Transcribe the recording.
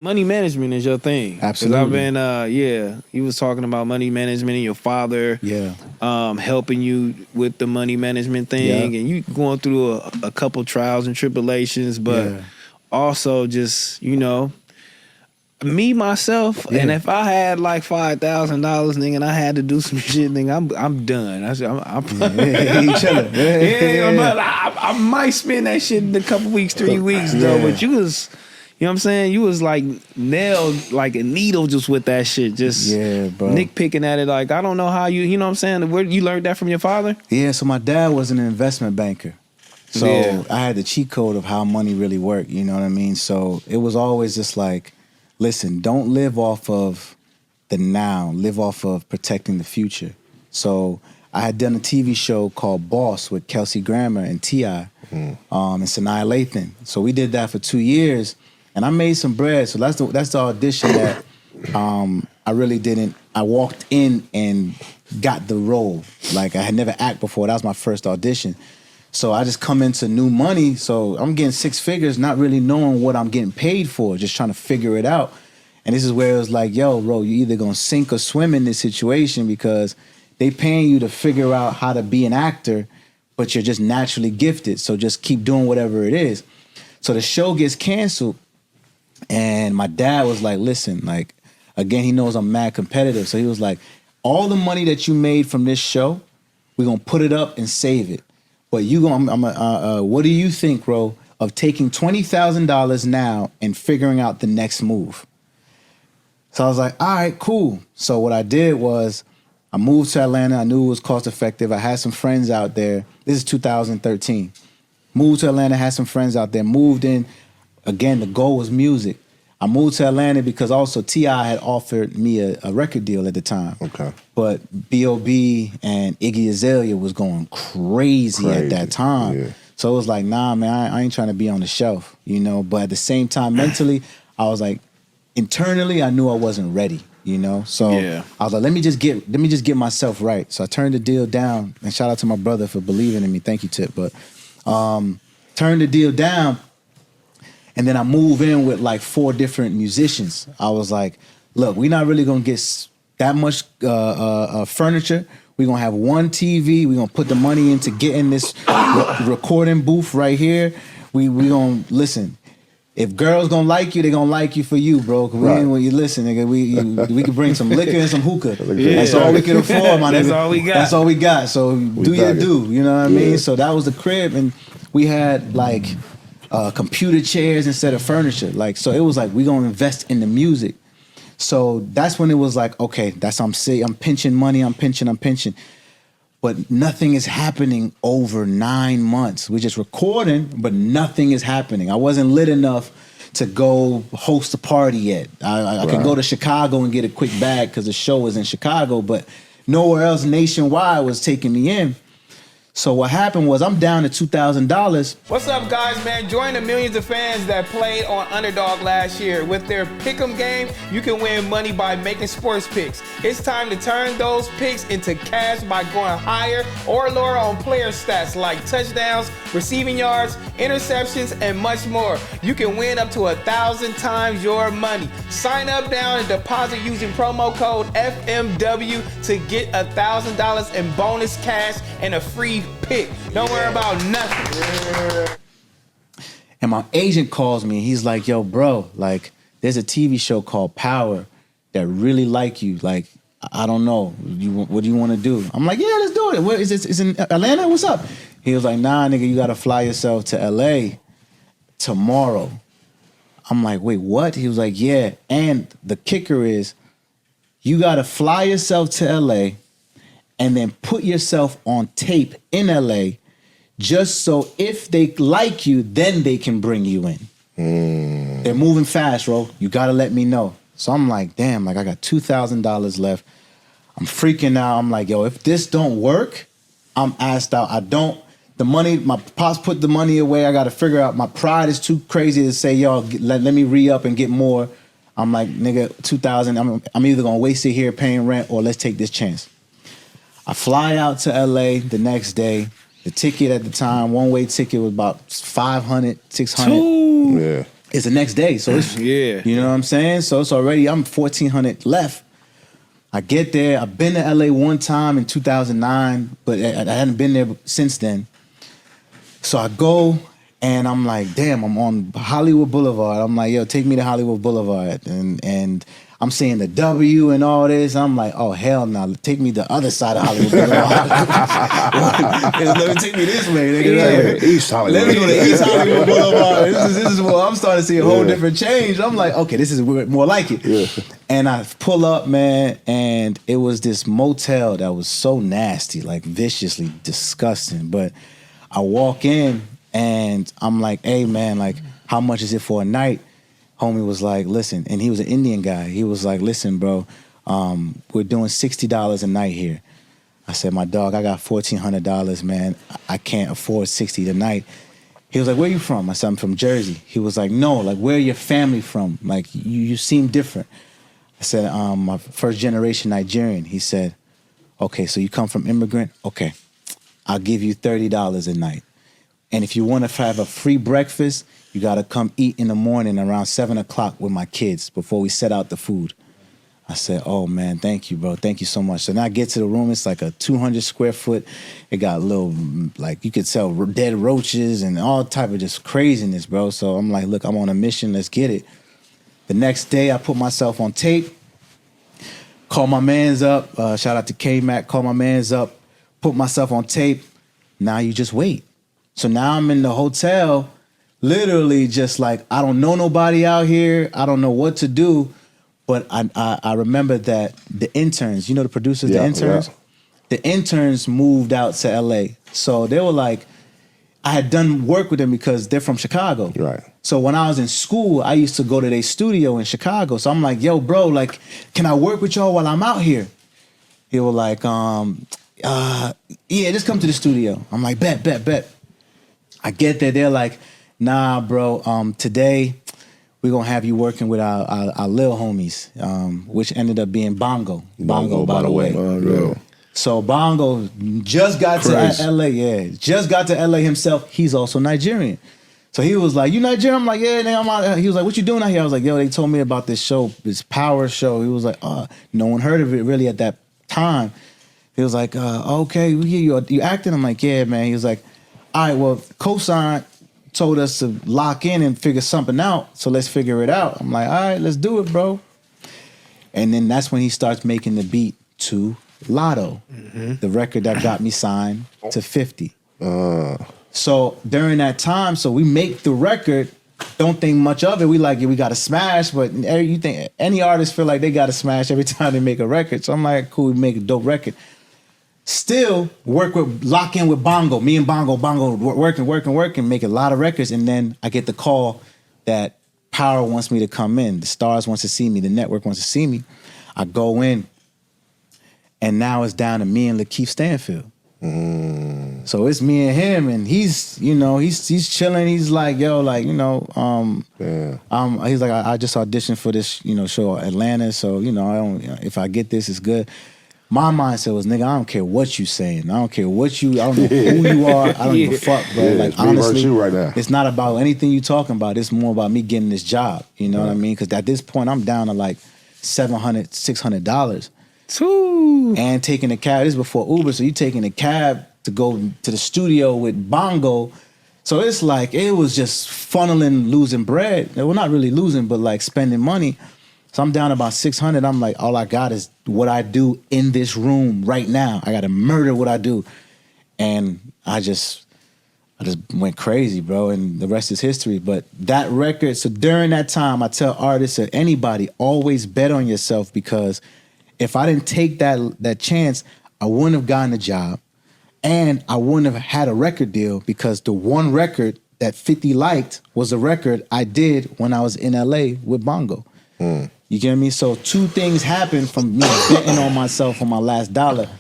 money management is your thing. Absolutely. I've been, you was talking about money management and your father, helping you with the money management thing, and you going through a couple trials and tribulations, but also just me myself, and if I had like $5,000, nigga, and I had to do some shit, nigga, I'm done. I'm chilling. I might spend that shit in a couple weeks, 3 weeks though, but you was. You know what I'm saying? You was like nailed like a needle just with that shit. Just Nick picking at it like, I don't know how you know what I'm saying? Where you learned that from your father? Yeah, so my dad was an investment banker. So I had the cheat code of how money really worked, you know what I mean? So it was always just like, listen, don't live off of the now, live off of protecting the future. So I had done a TV show called Boss with Kelsey Grammer and T.I. And Sanaa Lathan. So we did that for 2 years. And I made some bread, so that's the audition that I really didn't. I walked in and got the role. Like I had never acted before. That was my first audition. So I just come into new money. So I'm getting 6 figures, not really knowing what I'm getting paid for, just trying to figure it out. And this is where it was like, yo, bro, you either gonna sink or swim in this situation because they paying you to figure out how to be an actor, but you're just naturally gifted. So just keep doing whatever it is. So the show gets canceled. And my dad was like, listen, like, again, he knows I'm mad competitive. So he was like, all the money that you made from this show, we're going to put it up and save it. But what do you think, bro, of taking $20,000 now and figuring out the next move? So I was like, all right, cool. So what I did was I moved to Atlanta. I knew it was cost effective. I had some friends out there. This is 2013. Moved to Atlanta, had some friends out there, moved in. Again, the goal was music. I moved to Atlanta because also T.I. had offered me a record deal at the time. Okay. But B.O.B. and Iggy Azalea was going crazy at that time. Yeah. So it was like, nah, man, I ain't trying to be on the shelf, you know? But at the same time, mentally, I was like, internally, I knew I wasn't ready, you know? So I was like, let me just get myself right. So I turned the deal down, and shout out to my brother for believing in me. Thank you, Tip. But turned the deal down. And then I move in with like 4 different musicians. I was like, look, we're not really gonna get that much furniture. We're gonna have one TV. We're gonna put the money into getting this recording booth right here. We gonna listen. If girls gonna like you, they gonna like you for you, bro. Cause when you listen, nigga, we can bring some liquor and some hookah. That's all we can afford, my nigga. That's all we got. That's all we got. So do your do. You know what I mean? So that was the crib, and we had like computer chairs instead of furniture. Like, so it was like, we gonna invest in the music. So that's when it was like, okay, I'm pinching money, I'm pinching. But nothing is happening over 9 months. We're just recording, but nothing is happening. I wasn't lit enough to go host a party yet. I could go to Chicago and get a quick bag because the show was in Chicago, but nowhere else nationwide was taking me in. So what happened was I'm down to $2,000. What's up, guys, man? Join the millions of fans that played on Underdog last year. With their pick'em game, you can win money by making sports picks. It's time to turn those picks into cash by going higher or lower on player stats like touchdowns, receiving yards, interceptions, and much more. You can win up to 1,000 times your money. Sign up now and deposit using promo code FMW to get $1,000 in bonus cash and a free pick. Don't worry about nothing. And my agent calls me. He's like, yo, bro, like, there's a TV show called Power that really like you. Like, I don't know. What do you want to do? I'm like, yeah, let's do it. Where is this? Is in Atlanta? What's up? He was like, nah, nigga, you got to fly yourself to L.A. tomorrow. I'm like, wait, what? He was like, yeah. And the kicker is, you got to fly yourself to L.A., and then put yourself on tape in LA just so if they like you, then they can bring you in. They're moving fast, bro. You gotta let me know. So I'm like, damn, like I got $2,000 left. I'm freaking out. I'm like, yo, if this don't work, I'm asked out. The money, my pops put the money away. I gotta figure out, my pride is too crazy to say, yo, let me re-up and get more. I'm like, nigga, 2,000, I'm either gonna waste it here paying rent or let's take this chance. I fly out to LA the next day. The ticket at the time, one-way ticket was about $500, $600. it's the next day. So it's, Yeah. you know what I'm saying? So it's already, I'm 1,400 left. I get there. I've been to LA one time in 2009, but I hadn't been there since then. So I go and I'm like, damn, I'm on Hollywood Boulevard. I'm like, yo, take me to Hollywood Boulevard. And I'm seeing the W and all this. I'm like, oh, hell no. Take me the other side of Hollywood Boulevard. Let me take me this way. Nigga. Yeah, East Hollywood. Let me go to East Hollywood Boulevard. This is where I'm starting to see a whole different change. I'm like, okay, this is more like it. Yeah. And I pull up, man, and it was this motel that was so nasty, like viciously disgusting. But I walk in and I'm like, hey, man, like, how much is it for a night? Homie was like, listen, and he was an Indian guy. He was like, listen, bro, we're doing $60 a night here. I said, my dog, I got $1,400, man. I can't afford 60 tonight. He was like, where you from? I said, I'm from Jersey. He was like, no, like, where your family from? Like, you seem different. I said, my first generation Nigerian. He said, okay, so you come from immigrant? Okay, I'll give you $30 a night. And if you want to have a free breakfast, you got to come eat in the morning around 7 o'clock with my kids before we set out the food. I said, oh, man, thank you, bro. Thank you so much. So now I get to the room. It's like a 200 square foot. It got little, like, you could sell dead roaches and all type of just craziness, bro. So I'm like, look, I'm on a mission. Let's get it. The next day, I put myself on tape, call my mans up. Shout out to K-Mac. Call my mans up, put myself on tape. Now you just wait. So now I'm in the hotel, literally just like, I don't know nobody out here. I don't know what to do. But I remember that the interns, you know the producers, the interns? Yeah. The interns moved out to L.A. So they were like, I had done work with them because they're from Chicago. Right. So when I was in school, I used to go to their studio in Chicago. So I'm like, yo, bro, like, can I work with y'all while I'm out here? He was like, yeah, just come to the studio. I'm like, bet. I get there, they're like, nah, bro, today we're going to have you working with our little homies, which ended up being Bongo. Bongo, by the way. Bongo. So Bongo just got to LA, just got to LA himself. He's also Nigerian. So he was like, you Nigerian? I'm like, yeah, I'm out. He was like, what you doing out here? I was like, yo, they told me about this show, this power show. He was like, no one heard of it really at that time. He was like, okay, you acting? I'm like, yeah, man. He was like, all right, well, Cosign told us to lock in and figure something out, so let's figure it out. I'm like, all right, let's do it, bro. And then that's when he starts making the beat to Lotto, the record that got me signed to 50. So during that time, so we make the record, don't think much of it. We like, yeah, we got to smash, but you think any artist feel like they got to smash every time they make a record. So I'm like, cool, we make a dope record. Still lock in with Bongo. Me and Bongo working, make a lot of records. And then I get the call that Power wants me to come in. The Stars wants to see me. The network wants to see me. I go in, and now it's down to me and Lakeith Stanfield. So it's me and him, and he's chilling. He's like, yo, like, he's like, I just auditioned for this, show Atlanta. So, if I get this, it's good. My mindset was, nigga, I don't care what you saying. I don't care what I don't know who you are. I don't give a fuck, bro. Yeah, like, honestly, you right now. It's not about anything you talking about. It's more about me getting this job. You know what I mean? Because at this point, I'm down to like $700, $600. And taking a cab. This is before Uber, so you taking a cab to go to the studio with Bongo. So it's like, it was just funneling, losing bread. Well, not really losing, but like spending money. So I'm down about 600. I'm like, all I got is what I do in this room right now. I got to murder what I do. And I just went crazy, bro. And the rest is history. But that record, so during that time, I tell artists or anybody, always bet on yourself, because if I didn't take that chance, I wouldn't have gotten a job. And I wouldn't have had a record deal, because the one record that 50 liked was a record I did when I was in LA with Bongo. You get me? So two things happened from me betting on myself on my last dollar.